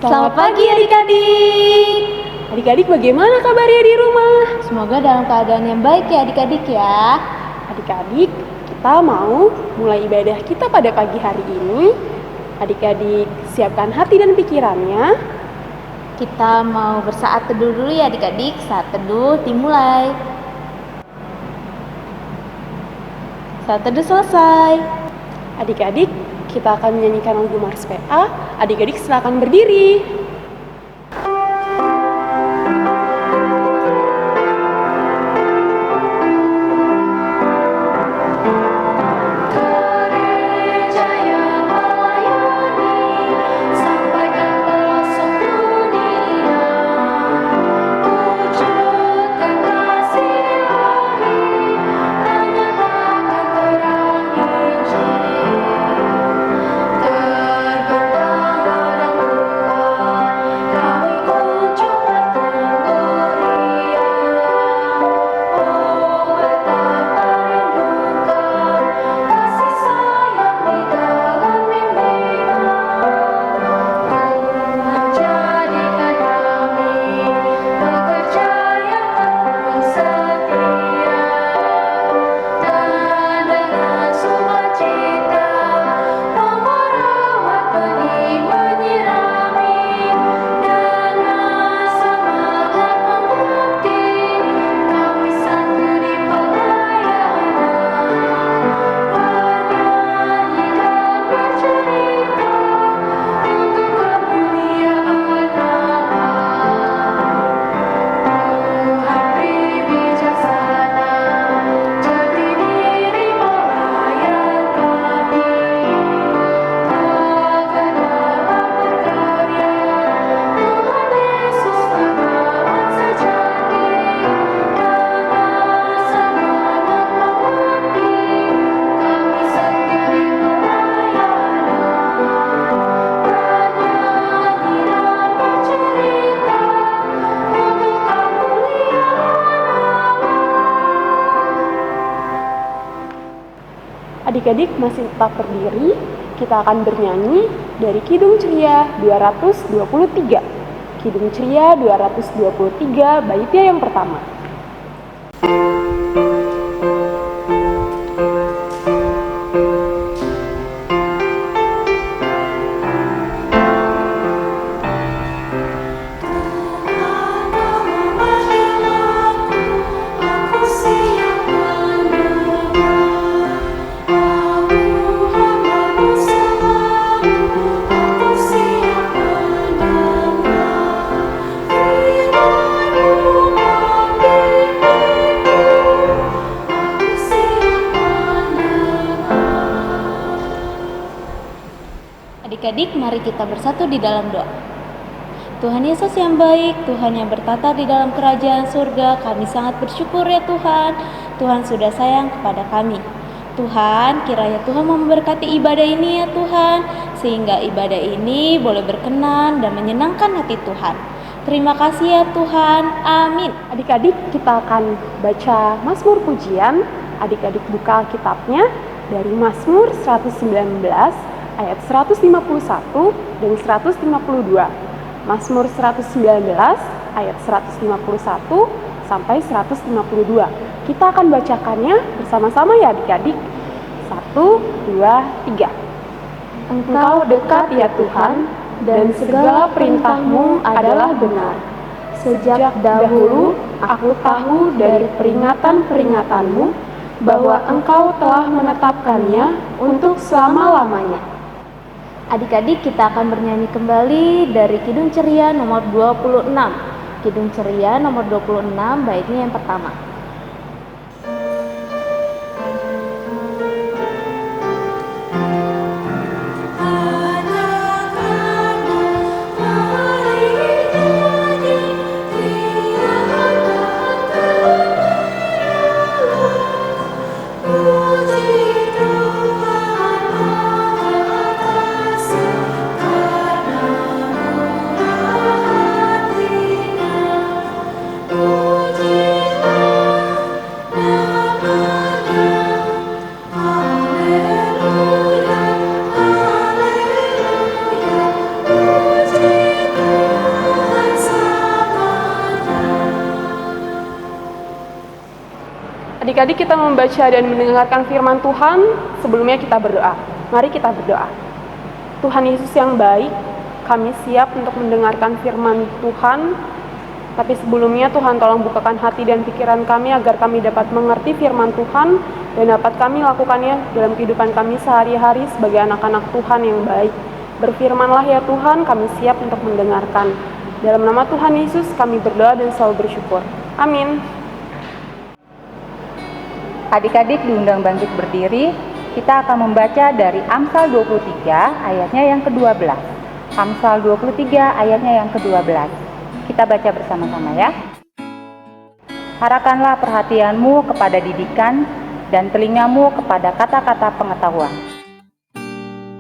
Selamat pagi adik-adik. Adik-adik bagaimana kabarnya di rumah? Semoga dalam keadaan yang baik ya adik-adik ya. Adik-adik, kita mau mulai ibadah kita pada pagi hari ini. Adik-adik siapkan hati dan pikirannya. Kita mau bersaat teduh dulu ya adik-adik. Saat teduh dimulai. Saat teduh selesai. Adik-adik, kita akan menyanyikan lagu Mars PA. Adik-adik silakan berdiri. Adik-adik masih tetap berdiri, kita akan bernyanyi dari Kidung Ceria 223. Kidung Ceria 223, baitnya yang pertama. Adik-adik, mari kita bersatu di dalam doa. Tuhan Yesus yang baik, Tuhan yang bertata di dalam kerajaan surga, kami sangat bersyukur ya Tuhan. Tuhan sudah sayang kepada kami. Tuhan, kiranya Tuhan memberkati ibadah ini ya Tuhan, sehingga ibadah ini boleh berkenan dan menyenangkan hati Tuhan. Terima kasih ya Tuhan. Amin. Adik-adik, kita akan baca Mazmur Pujian. Adik-adik buka Alkitabnya dari Mazmur 119 ayat 151 dan 152. Mazmur 119 ayat 151 sampai 152. Kita akan bacakannya bersama-sama ya adik-adik. 1, 2, 3. Engkau dekat ya Tuhan, dan segala perintah-Mu adalah benar. Sejak dahulu aku tahu dari peringatan-peringatan-Mu bahwa Engkau telah menetapkannya untuk selama-lamanya. Adik-adik, kita akan bernyanyi kembali dari Kidung Ceria nomor 26. Kidung Ceria nomor 26, baitnya yang pertama. Puji Adik-adik kita membaca dan mendengarkan firman Tuhan, sebelumnya kita berdoa. Mari kita berdoa. Tuhan Yesus yang baik, kami siap untuk mendengarkan firman Tuhan. Tapi sebelumnya Tuhan tolong bukakan hati dan pikiran kami agar kami dapat mengerti firman Tuhan dan dapat kami lakukannya dalam kehidupan kami sehari-hari sebagai anak-anak Tuhan yang baik. Berfirmanlah ya Tuhan, kami siap untuk mendengarkan. Dalam nama Tuhan Yesus kami berdoa dan selalu bersyukur. Amin. Adik-adik diundang bangkit berdiri. Kita akan membaca dari Amsal 23 ayatnya yang ke-12. Amsal 23 ayatnya yang ke-12. Kita baca bersama-sama ya. Arahkanlah perhatianmu kepada didikan dan telingamu kepada kata-kata pengetahuan.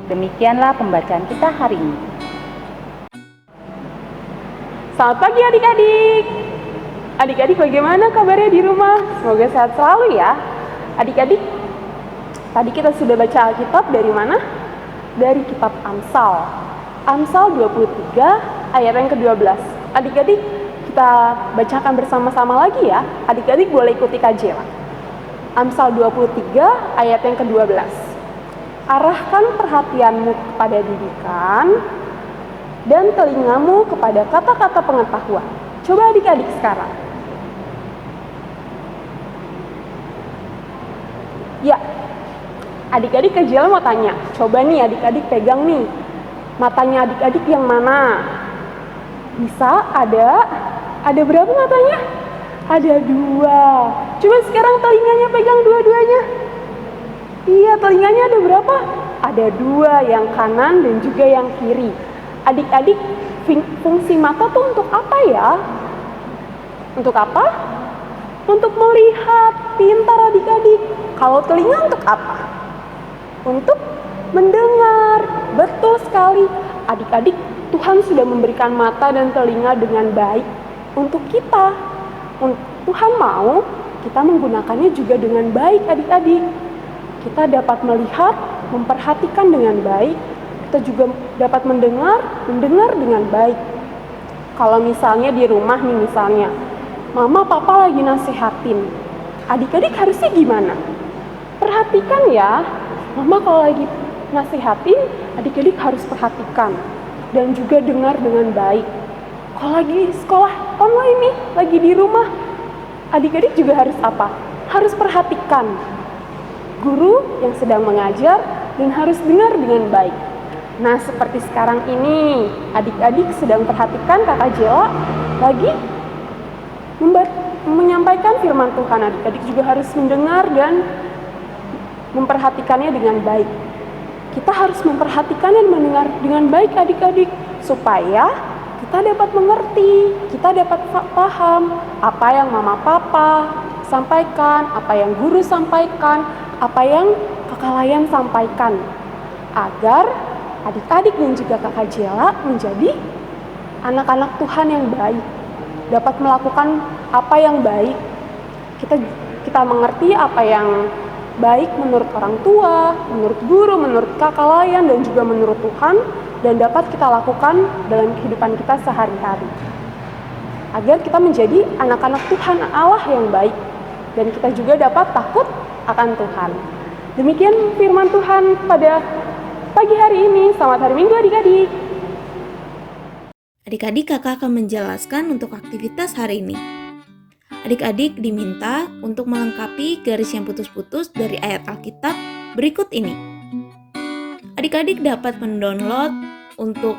Demikianlah pembacaan kita hari ini. Selamat pagi adik-adik. Adik-adik bagaimana kabarnya di rumah? Semoga sehat selalu ya. Adik-adik, tadi kita sudah baca Alkitab dari mana? Dari kitab Amsal. Amsal 23 ayat yang ke-12. Adik-adik, kita bacakan bersama-sama lagi ya. Adik-adik boleh ikuti kajian. Amsal 23 ayat yang ke-12. Arahkan perhatianmu kepada didikan dan telingamu kepada kata-kata pengetahuan. Coba adik-adik sekarang. Ya, adik-adik kajian mau tanya. Coba nih adik-adik pegang nih. Matanya adik-adik yang mana? Bisa? Ada berapa matanya? Ada 2. Coba sekarang telinganya pegang dua-duanya. Iya, telinganya ada berapa? Ada 2, yang kanan dan juga yang kiri. Adik-adik, fungsi mata tuh untuk apa ya? Untuk apa? Untuk melihat. Pintar adik-adik. Kalau telinga untuk apa? Untuk mendengar. Betul sekali. Adik-adik, Tuhan sudah memberikan mata dan telinga dengan baik untuk kita. Tuhan mau kita menggunakannya juga dengan baik adik-adik. Kita dapat melihat, memperhatikan dengan baik. Kita juga dapat mendengar dengan baik. Kalau misalnya di rumah nih misalnya, mama papa lagi nasihatin. Adik-adik harusnya gimana? Perhatikan ya, mama kalau lagi nasihatin, adik-adik harus perhatikan dan juga dengar dengan baik. Kalau lagi sekolah online nih, lagi di rumah, adik-adik juga harus apa? Harus perhatikan guru yang sedang mengajar dan harus dengar dengan baik. Nah, seperti sekarang ini, adik-adik sedang perhatikan Kakak Jela lagi menyampaikan firman Tuhan. Adik-adik juga harus mendengar dan memperhatikannya dengan baik. Kita harus memperhatikan dan mendengar dengan baik adik-adik supaya kita dapat mengerti, kita dapat paham apa yang mama papa sampaikan, apa yang guru sampaikan, apa yang kakak Layan sampaikan, agar adik-adik dan juga kakak Jela menjadi anak-anak Tuhan yang baik, dapat melakukan apa yang baik. Kita mengerti apa yang baik menurut orang tua, menurut guru, menurut kakak Layan, dan juga menurut Tuhan, dan dapat kita lakukan dalam kehidupan kita sehari-hari. Agar kita menjadi anak-anak Tuhan Allah yang baik, dan kita juga dapat takut akan Tuhan. Demikian firman Tuhan pada pagi hari ini. Selamat hari Minggu adik-adik. Adik-adik, kakak akan menjelaskan untuk aktivitas hari ini. Adik-adik diminta untuk melengkapi garis yang putus-putus dari ayat Alkitab berikut ini. Adik-adik dapat mendownload untuk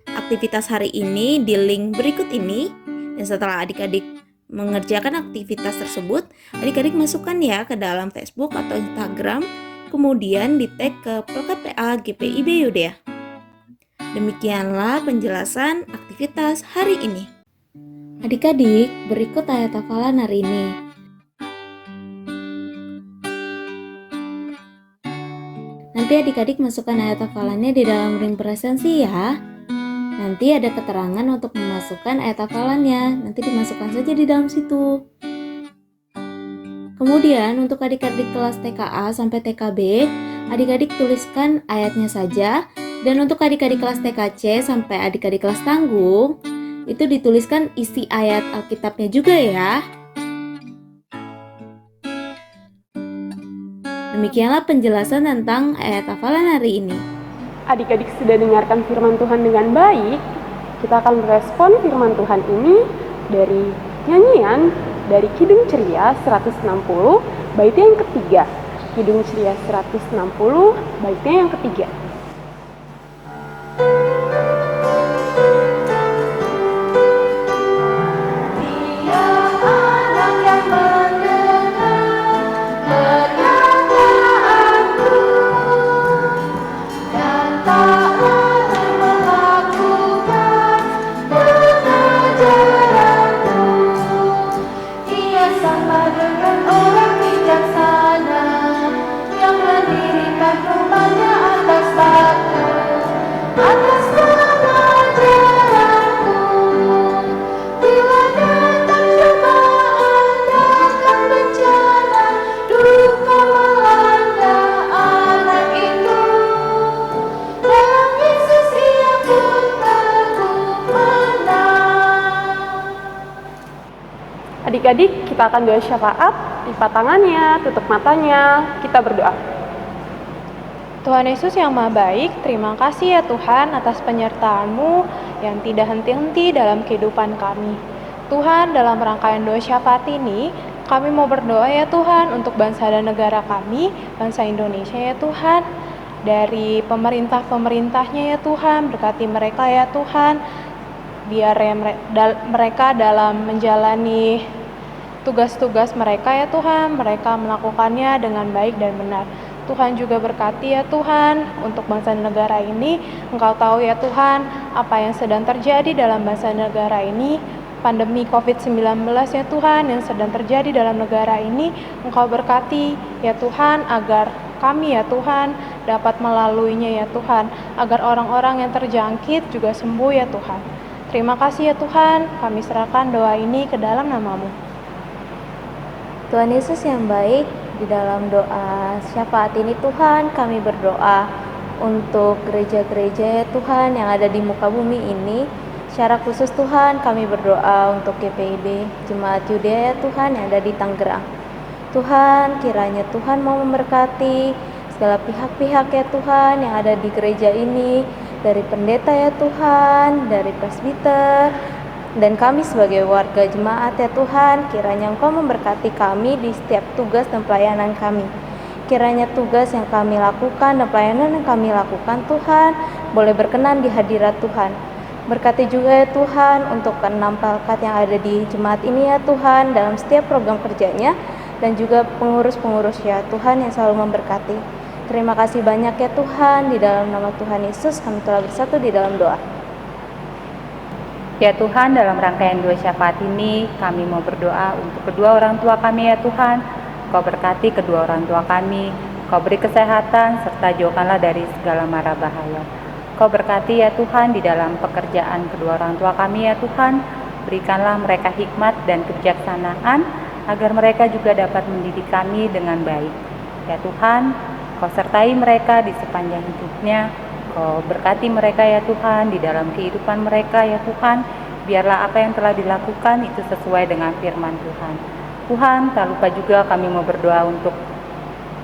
aktivitas hari ini di link berikut ini. Dan setelah adik-adik mengerjakan aktivitas tersebut, adik-adik masukkan ya ke dalam Facebook atau Instagram, kemudian di-tag ke PLKPA GPIB Yudea. Demikianlah penjelasan aktivitas hari ini. Adik-adik, berikut ayat hafalan hari ini. Nanti adik-adik masukkan ayat hafalannya di dalam link presensi ya. Nanti ada keterangan untuk memasukkan ayat hafalannya. Nanti dimasukkan saja di dalam situ. Kemudian untuk adik-adik kelas TKA sampai TKB, adik-adik tuliskan ayatnya saja. Dan untuk adik-adik kelas TKC sampai adik-adik kelas tanggung, itu dituliskan isi ayat Alkitabnya juga ya. Demikianlah penjelasan tentang ayat hafalan hari ini. Adik-adik sudah dengarkan firman Tuhan dengan baik. Kita akan merespon firman Tuhan ini dari nyanyian dari Kidung Ceria 160 baitnya yang ketiga. Kidung Ceria 160 baitnya yang ketiga. Adik-adik, kita akan doa syafaat, lipat tangannya, tutup matanya, kita berdoa. Tuhan Yesus yang Maha Baik, terima kasih ya Tuhan atas penyertaan-Mu yang tidak henti-henti dalam kehidupan kami. Tuhan, dalam rangkaian doa syafaat ini, kami mau berdoa ya Tuhan untuk bangsa dan negara kami, bangsa Indonesia ya Tuhan. Dari pemerintah-pemerintahnya ya Tuhan, berkati mereka ya Tuhan, biar mereka dalam menjalani tugas-tugas mereka ya Tuhan, mereka melakukannya dengan baik dan benar. Tuhan juga berkati ya Tuhan untuk bangsa dan negara ini. Engkau tahu ya Tuhan apa yang sedang terjadi dalam bangsa dan negara ini, pandemi COVID-19 ya Tuhan yang sedang terjadi dalam negara ini. Engkau berkati ya Tuhan agar kami ya Tuhan dapat melaluinya ya Tuhan, agar orang-orang yang terjangkit juga sembuh ya Tuhan. Terima kasih ya Tuhan, kami serahkan doa ini ke dalam nama-Mu. Tuhan Yesus yang baik, di dalam doa syafaat ini Tuhan kami berdoa untuk gereja-gereja ya Tuhan yang ada di muka bumi ini. Secara khusus Tuhan kami berdoa untuk GPIB Jemaat Yudea ya Tuhan yang ada di Tangerang. Tuhan, kiranya Tuhan mau memberkati segala pihak-pihak ya Tuhan yang ada di gereja ini, dari pendeta ya Tuhan, dari presbiter, dan kami sebagai warga jemaat ya Tuhan, kiranya Engkau memberkati kami di setiap tugas dan pelayanan kami. Kiranya tugas yang kami lakukan dan pelayanan yang kami lakukan Tuhan boleh berkenan di hadirat Tuhan. Berkati juga ya Tuhan untuk keenam pelkat yang ada di jemaat ini ya Tuhan dalam setiap program kerjanya, dan juga pengurus-pengurus ya Tuhan yang selalu memberkati. Terima kasih banyak ya Tuhan, di dalam nama Tuhan Yesus kami telah bersatu di dalam doa. Ya Tuhan, dalam rangkaian doa syafaat ini kami mau berdoa untuk kedua orang tua kami ya Tuhan. Kau berkati kedua orang tua kami, Kau beri kesehatan serta jauhkanlah dari segala mara bahaya. Kau berkati ya Tuhan di dalam pekerjaan kedua orang tua kami ya Tuhan. Berikanlah mereka hikmat dan kebijaksanaan agar mereka juga dapat mendidik kami dengan baik. Ya Tuhan, Kau sertai mereka di sepanjang hidupnya. Kau berkati mereka ya Tuhan di dalam kehidupan mereka ya Tuhan. Biarlah apa yang telah dilakukan itu sesuai dengan firman Tuhan. Tuhan, tak lupa juga kami mau berdoa untuk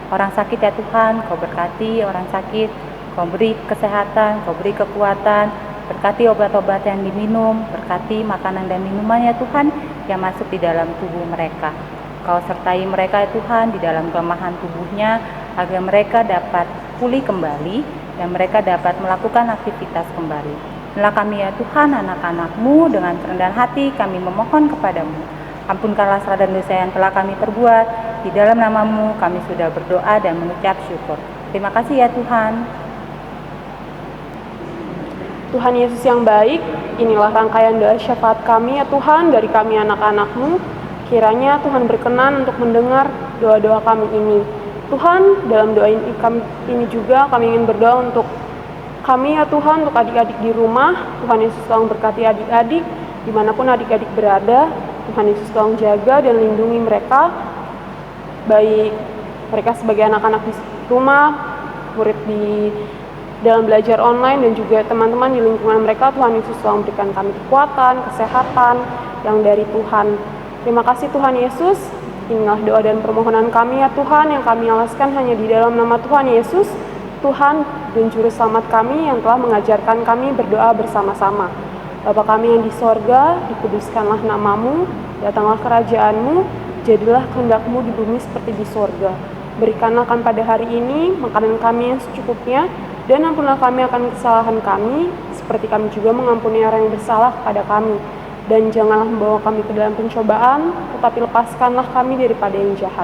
orang sakit ya Tuhan. Kau berkati orang sakit, Kau beri kesehatan, Kau beri kekuatan, berkati obat-obat yang diminum, berkati makanan dan minuman ya Tuhan yang masuk di dalam tubuh mereka. Kau sertai mereka ya Tuhan di dalam kelemahan tubuhnya agar mereka dapat pulih kembali dan mereka dapat melakukan aktivitas kembali. Inilah kami ya Tuhan, anak-anak-Mu, dengan kerendahan hati kami memohon kepadamu. Ampunkanlah salah dan dosa yang telah kami perbuat. Di dalam nama-Mu kami sudah berdoa dan mengucap syukur. Terima kasih ya Tuhan. Tuhan Yesus yang baik, inilah rangkaian doa syafaat kami ya Tuhan dari kami anak-anak-Mu. Kiranya Tuhan berkenan untuk mendengar doa-doa kami ini. Tuhan, dalam doa ini juga kami ingin berdoa untuk kami ya Tuhan, untuk adik-adik di rumah. Tuhan Yesus tolong berkati adik-adik, dimanapun adik-adik berada. Tuhan Yesus tolong jaga dan lindungi mereka, baik mereka sebagai anak-anak di rumah, murid di dalam belajar online, dan juga teman-teman di lingkungan mereka. Tuhan Yesus tolong berikan kami kekuatan, kesehatan yang dari Tuhan. Terima kasih Tuhan Yesus. Inilah doa dan permohonan kami ya Tuhan, yang kami alaskan hanya di dalam nama Tuhan Yesus, Tuhan dan Juru Selamat kami yang telah mengajarkan kami berdoa bersama-sama. Bapa kami yang di sorga, dikuduskanlah namamu, datanglah kerajaanmu, jadilah kehendak-Mu di bumi seperti di sorga. Berikanlah kami pada hari ini makanan kami yang secukupnya, dan ampunilah kami akan kesalahan kami, seperti kami juga mengampuni orang yang bersalah kepada kami. Dan janganlah membawa kami ke dalam pencobaan, tetapi lepaskanlah kami daripada yang jahat.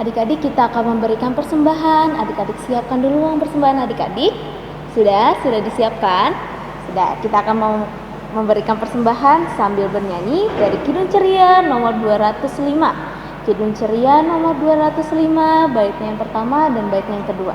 Adik-adik, kita akan memberikan persembahan. Adik-adik siapkan dulu uang persembahan adik-adik. Sudah disiapkan? Sudah, kita akan memberikan persembahan sambil bernyanyi dari Kidung Ceria nomor 205. Kidung Ceria nomor 205, baitnya yang pertama dan baitnya yang kedua.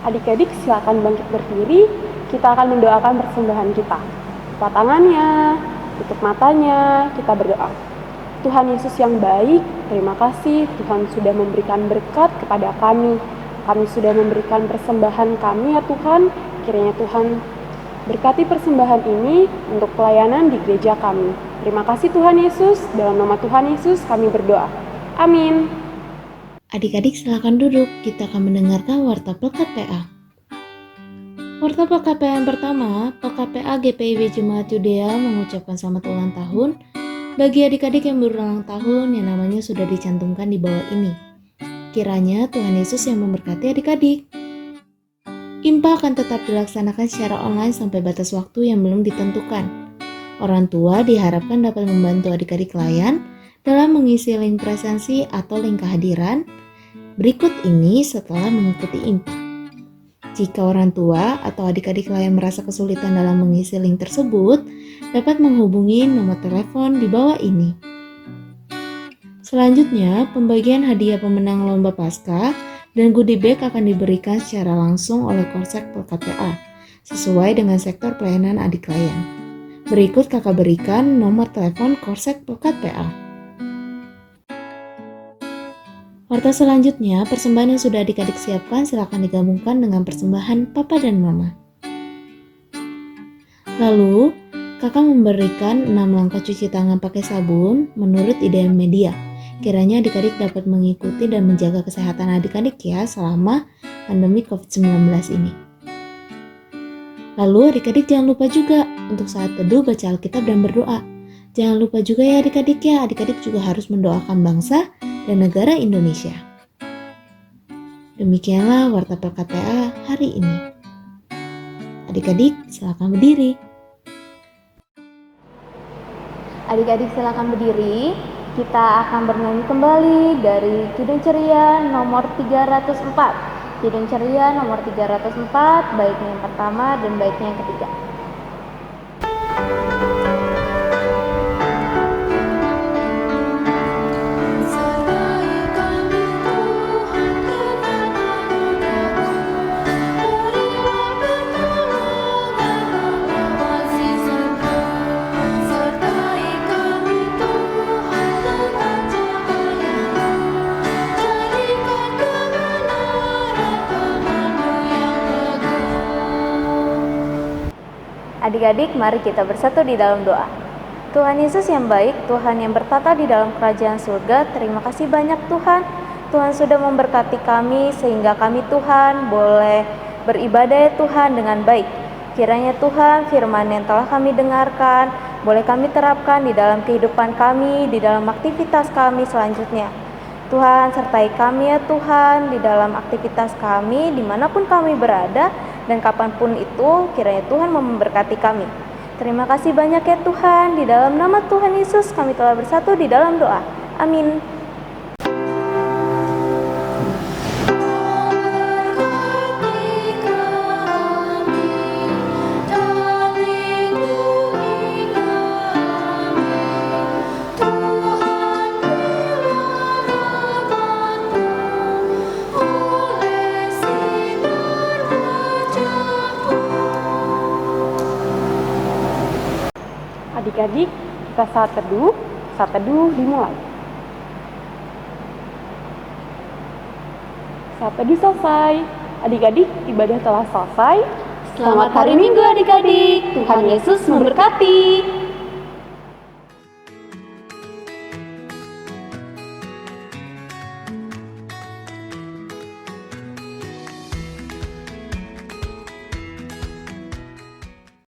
Adik-adik silakan bangkit berdiri, kita akan mendoakan persembahan kita. Buka tangannya, tutup matanya, kita berdoa. Tuhan Yesus yang baik, terima kasih Tuhan sudah memberikan berkat kepada kami. Kami sudah memberikan persembahan kami ya Tuhan, kiranya Tuhan berkati persembahan ini untuk pelayanan di gereja kami. Terima kasih Tuhan Yesus, dalam nama Tuhan Yesus kami berdoa. Amin. Adik-adik silakan duduk, kita akan mendengarkan warta Pelkat PA. Warta Pelkat PA yang pertama, Pelkat PA GPIB Jemaat Yudea mengucapkan selamat ulang tahun bagi adik-adik yang berulang tahun yang namanya sudah dicantumkan di bawah ini. Kiranya Tuhan Yesus yang memberkati adik-adik. IMPA akan tetap dilaksanakan secara online sampai batas waktu yang belum ditentukan. Orang tua diharapkan dapat membantu adik-adik layan dalam mengisi link presensi atau link kehadiran berikut ini setelah mengikuti IMPA. Jika orang tua atau adik-adik lain merasa kesulitan dalam mengisi link tersebut, dapat menghubungi nomor telepon di bawah ini. Selanjutnya, pembagian hadiah pemenang lomba Paskah dan goodie bag akan diberikan secara langsung oleh Korsek Pelkat PA sesuai dengan sektor pelayanan adik layan. Berikut kakak berikan nomor telepon Korsek Pelkat PA. Warta selanjutnya, persembahan yang sudah adik-adik siapkan silakan digabungkan dengan persembahan Papa dan Mama. Lalu, kakak memberikan 6 langkah cuci tangan pakai sabun menurut IDM Media. Kiranya adik-adik dapat mengikuti dan menjaga kesehatan adik-adik ya selama pandemi COVID-19 ini. Lalu adik-adik jangan lupa juga untuk saat teduh baca Alkitab dan berdoa. Jangan lupa juga ya adik-adik ya, adik-adik juga harus mendoakan bangsa dan negara Indonesia. Demikianlah warta Pelkat PA hari ini. Adik-adik silakan berdiri. Adik-adik silakan berdiri. Kita akan bernyanyi kembali dari Kidung Ceria nomor 304. Kidung Ceria nomor 304, baitnya yang pertama dan baitnya yang ketiga. Adik-adik, mari kita bersatu di dalam doa. Tuhan Yesus yang baik, Tuhan yang bertata di dalam kerajaan surga, terima kasih banyak Tuhan. Tuhan sudah memberkati kami sehingga kami Tuhan boleh beribadah ya Tuhan dengan baik. Kiranya Tuhan firman yang telah kami dengarkan boleh kami terapkan di dalam kehidupan kami, di dalam aktivitas kami selanjutnya. Tuhan sertai kami ya Tuhan di dalam aktivitas kami dimanapun kami berada dan kapanpun itu kiranya Tuhan memberkati kami. Terima kasih banyak ya Tuhan, di dalam nama Tuhan Yesus kami telah bersatu di dalam doa. Amin. Adik-adik, kita saat teduh dimulai. Saat teduh selesai. Adik-adik, ibadah telah selesai. Selamat hari Minggu adik-adik. Tuhan Yesus memberkati.